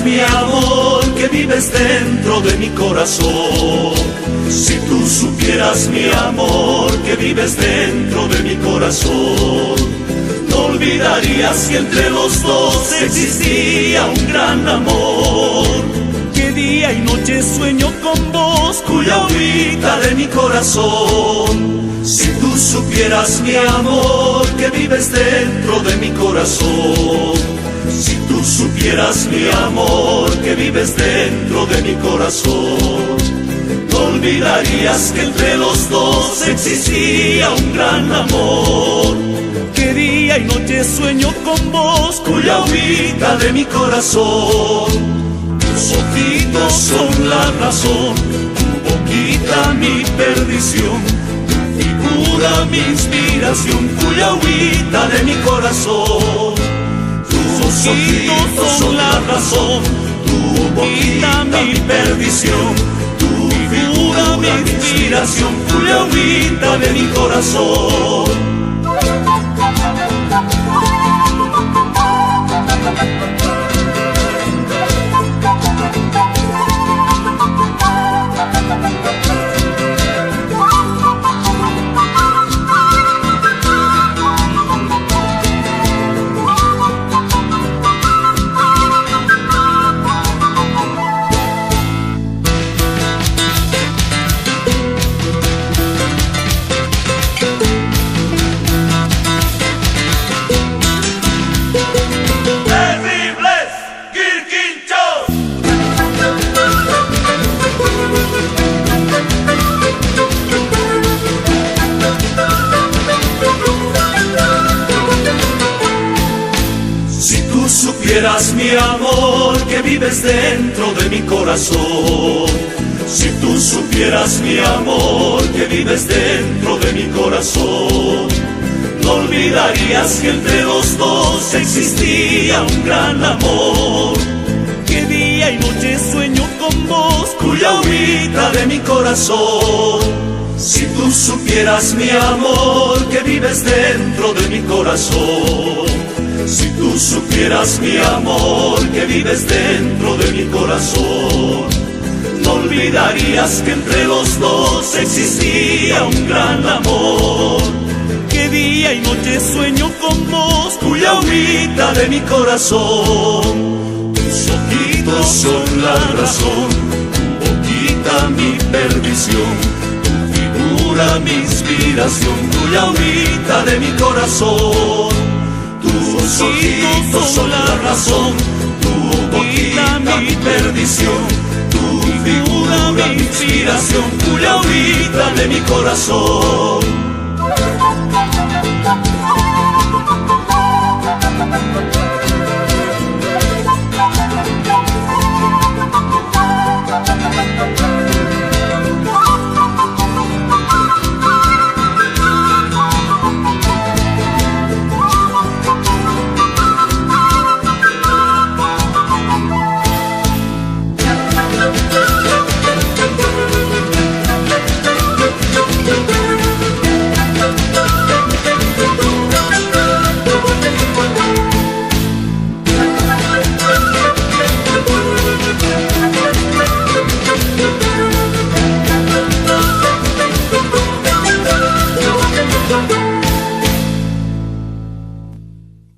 mi amor, que vives dentro de mi corazón. Si tú supieras mi amor, que vives dentro de mi corazón, no olvidarías que entre los dos existía un gran amor. Que día y noche sueño con vos, cuya agüita de mi corazón. Si tú supieras mi amor, que vives dentro de mi corazón. Si tú supieras mi amor, que vives dentro de mi corazón, no olvidarías que entre los dos existía un gran amor. Que día y noche sueño con vos, cuya agüita de mi corazón. Tus ojitos son la razón, tu boquita mi perdición, tu figura mi inspiración, cuya agüita de mi corazón. Tus ojitos son la razón, tu boquita mi perdición, tu figura mi inspiración, cuya agüita de mi corazón. Si tú supieras mi amor, que vives dentro de mi corazón. Si tú supieras mi amor, que vives dentro de mi corazón, no olvidarías que entre los dos existía un gran amor. Que día y noche sueño con vos, cuya agüita de mi corazón. Si tú supieras mi amor, que vives dentro de mi corazón. Si tú supieras mi amor, que vives dentro de mi corazón, no olvidarías que entre los dos existía un gran amor. Que día y noche sueño con vos, cuya agüita de mi corazón. Tus ojitos son la razón, tu boquita mi perdición, tu figura mi inspiración, cuya agüita de mi corazón. Tus ojitos son la razón, tu boquita mi perdición, tu figura mi inspiración, cuya agüita de mi corazón.